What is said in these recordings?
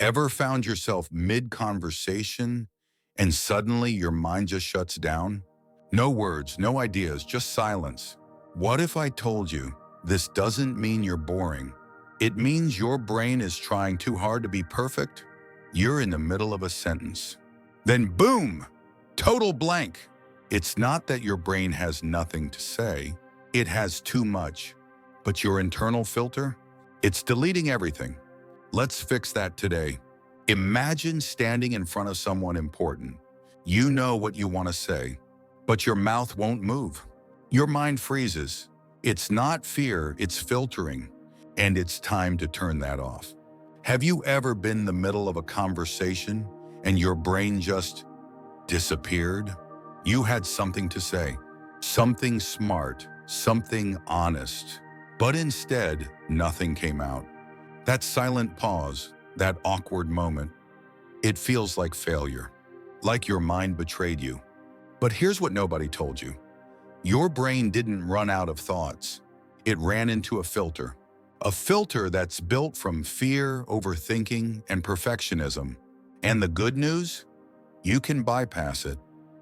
Ever found yourself mid-conversation and suddenly your mind just shuts down? No words, no ideas, just silence. What if I told you this doesn't mean you're boring? It means your brain is trying too hard to be perfect. You're in the middle of a sentence. Then boom, total blank. It's not that your brain has nothing to say. It has too much. But your internal filter? It's deleting everything. Let's fix that today. Imagine standing in front of someone important. You know what you want to say, but your mouth won't move. Your mind freezes. It's not fear, it's filtering, and it's time to turn that off. Have you ever been in the middle of a conversation and your brain just disappeared? You had something to say, something smart, something honest, but instead, nothing came out. That silent pause, that awkward moment, it feels like failure, like your mind betrayed you. But here's what nobody told you. Your brain didn't run out of thoughts. It ran into a filter that's built from fear, overthinking, and perfectionism. And the good news? You can bypass it.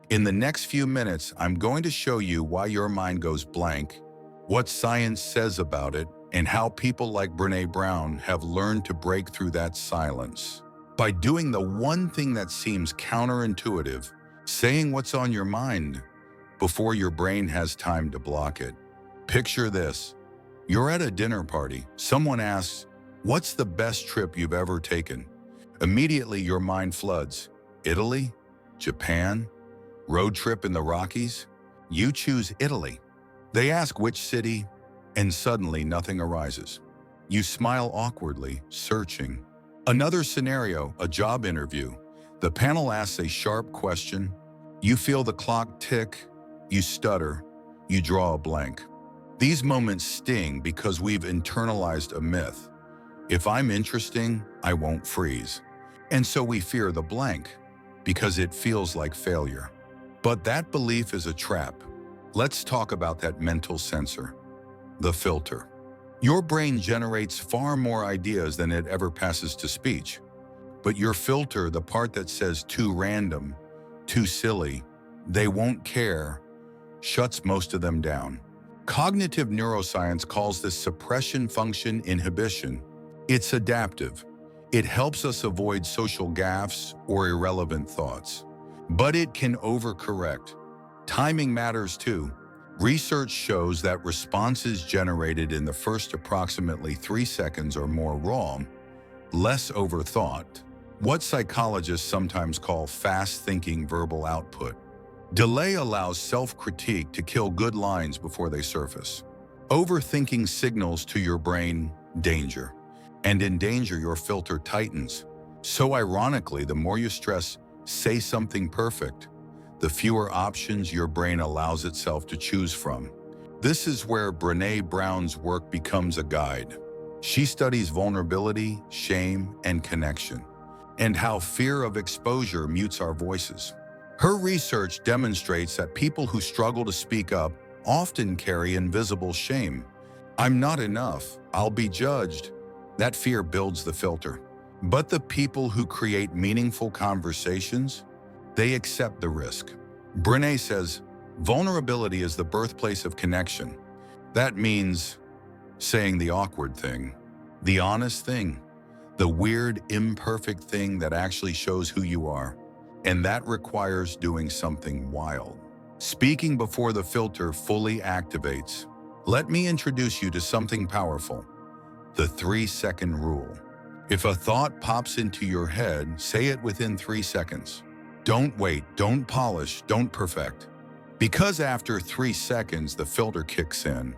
In the next few minutes, I'm going to show you why your mind goes blank, what science says about it, and how people like Brené Brown have learned to break through that silence. By doing the one thing that seems counterintuitive, saying what's on your mind before your brain has time to block it. Picture this. You're at a dinner party. Someone asks, "What's the best trip you've ever taken?" Immediately your mind floods. Italy? Japan? Road trip in the Rockies? You choose Italy. They ask which city, and suddenly nothing arises. You smile awkwardly, searching. Another scenario, a job interview. The panel asks a sharp question. You feel the clock tick. You stutter. You draw a blank. These moments sting because we've internalized a myth. If I'm interesting, I won't freeze. And so we fear the blank because it feels like failure. But that belief is a trap. Let's talk about that mental censor, the filter. Your brain generates far more ideas than it ever passes to speech. But your filter, the part that says too random, too silly, they won't care, shuts most of them down. Cognitive neuroscience calls this suppression function inhibition. It's adaptive. It helps us avoid social gaffes or irrelevant thoughts. But it can overcorrect. Timing matters too. Research shows that responses generated in the first approximately 3 seconds or more raw, less overthought, what psychologists sometimes call fast-thinking verbal output. Delay allows self-critique to kill good lines before they surface. Overthinking signals to your brain danger, and in danger your filter tightens. So ironically, the more you stress, say something perfect, the fewer options your brain allows itself to choose from. This is where Brené Brown's work becomes a guide. She studies vulnerability, shame, and connection, and how fear of exposure mutes our voices. Her research demonstrates that people who struggle to speak up often carry invisible shame. I'm not enough, I'll be judged. That fear builds the filter. But the people who create meaningful conversations, they accept the risk. Brené says, vulnerability is the birthplace of connection. That means saying the awkward thing, the honest thing, the weird, imperfect thing that actually shows who you are. And that requires doing something wild. Speaking before the filter fully activates. Let me introduce you to something powerful, the 3-second rule. If a thought pops into your head, say it within 3 seconds. Don't wait, don't polish, don't perfect. Because after 3 seconds, the filter kicks in.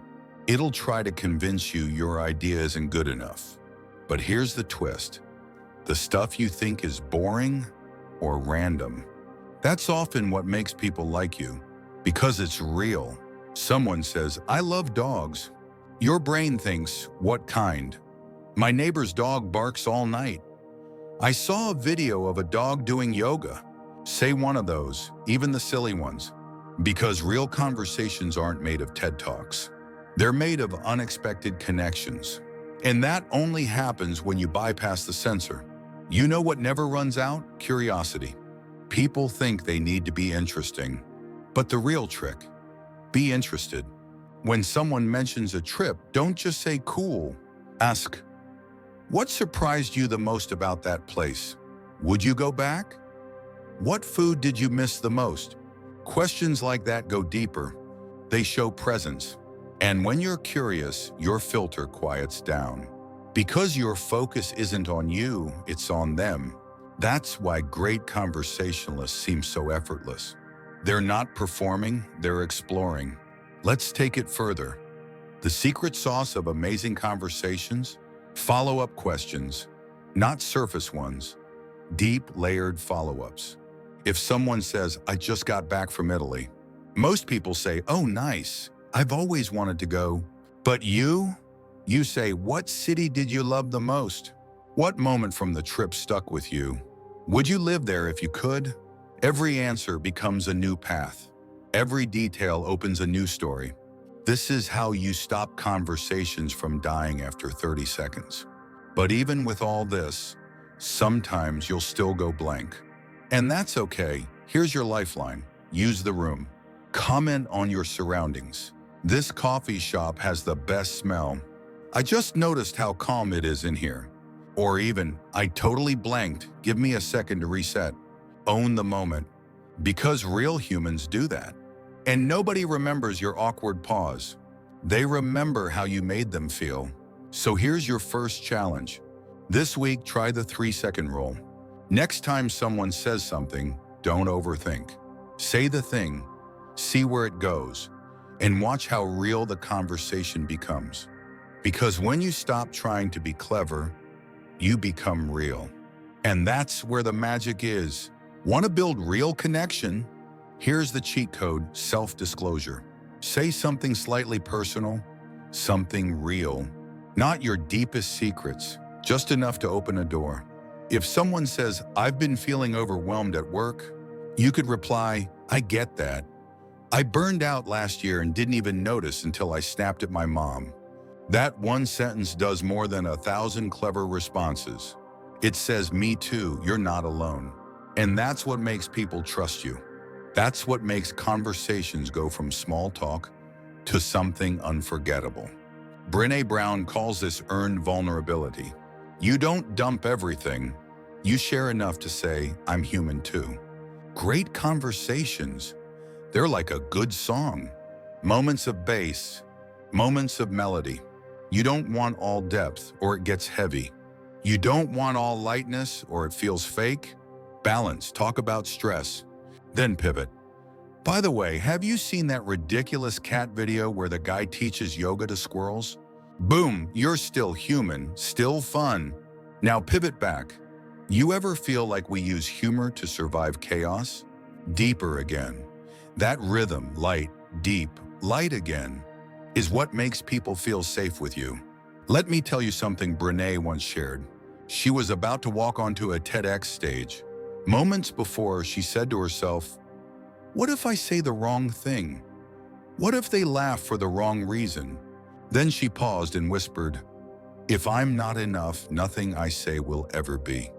It'll try to convince you your idea isn't good enough. But here's the twist. The stuff you think is boring or random, that's often what makes people like you, because it's real. Someone says, "I love dogs." Your brain thinks, "What kind?" "My neighbor's dog barks all night." "I saw a video of a dog doing yoga." Say one of those, even the silly ones. Because real conversations aren't made of TED Talks. They're made of unexpected connections. And that only happens when you bypass the censor. You know what never runs out? Curiosity. People think they need to be interesting. But the real trick, be interested. When someone mentions a trip, don't just say cool. Ask, what surprised you the most about that place? Would you go back? What food did you miss the most? Questions like that go deeper. They show presence. And when you're curious, your filter quiets down. Because your focus isn't on you, it's on them. That's why great conversationalists seem so effortless. They're not performing, they're exploring. Let's take it further. The secret sauce of amazing conversations? Follow-up questions, not surface ones. Deep, layered follow-ups. If someone says, I just got back from Italy, most people say, oh, nice. I've always wanted to go. But you say, what city did you love the most? What moment from the trip stuck with you? Would you live there if you could? Every answer becomes a new path. Every detail opens a new story. This is how you stop conversations from dying after 30 seconds. But even with all this, sometimes you'll still go blank. And that's okay. Here's your lifeline. Use the room. Comment on your surroundings. This coffee shop has the best smell. I just noticed how calm it is in here. Or even, I totally blanked. Give me a second to reset. Own the moment. Because real humans do that. And nobody remembers your awkward pause. They remember how you made them feel. So here's your first challenge. This week, try the 3-second rule. Next time someone says something, don't overthink. Say the thing, see where it goes, and watch how real the conversation becomes. Because when you stop trying to be clever, you become real. And that's where the magic is. Want to build real connection? Here's the cheat code, self-disclosure. Say something slightly personal, something real. Not your deepest secrets, just enough to open a door. If someone says, I've been feeling overwhelmed at work, you could reply, I get that. I burned out last year and didn't even notice until I snapped at my mom. That one sentence does more than 1,000 clever responses. It says, me too, you're not alone. And that's what makes people trust you. That's what makes conversations go from small talk to something unforgettable. Brené Brown calls this earned vulnerability. You don't dump everything. You share enough to say, I'm human too. Great conversations, they're like a good song. Moments of bass, moments of melody. You don't want all depth or it gets heavy. You don't want all lightness or it feels fake. Balance, talk about stress, then pivot. By the way, have you seen that ridiculous cat video where the guy teaches yoga to squirrels? Boom, you're still human, still fun. Now pivot back. You ever feel like we use humor to survive chaos? Deeper again. That rhythm, light, deep, light again, is what makes people feel safe with you. Let me tell you something Brené once shared. She was about to walk onto a TEDx stage. Moments before, she said to herself, what if I say the wrong thing? What if they laugh for the wrong reason? Then she paused and whispered, if I'm not enough, nothing I say will ever be.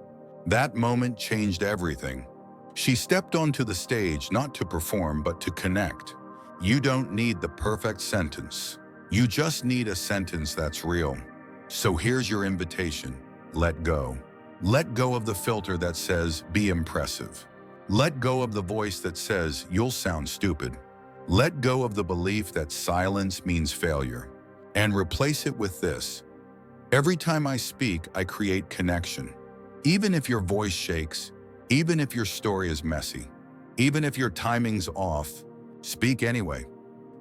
That moment changed everything. She stepped onto the stage not to perform, but to connect. You don't need the perfect sentence. You just need a sentence that's real. So here's your invitation. Let go. Let go of the filter that says, be impressive. Let go of the voice that says, you'll sound stupid. Let go of the belief that silence means failure. And replace it with this. Every time I speak, I create connection. Even if your voice shakes, even if your story is messy, even if your timing's off, speak anyway.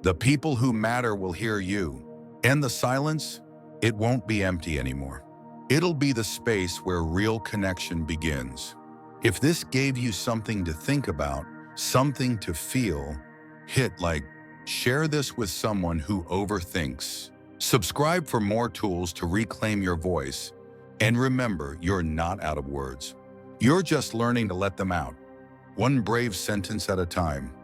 The people who matter will hear you. And the silence, it won't be empty anymore. It'll be the space where real connection begins. If this gave you something to think about, something to feel, hit like, share this with someone who overthinks. Subscribe for more tools to reclaim your voice. And remember, you're not out of words. You're just learning to let them out. One brave sentence at a time.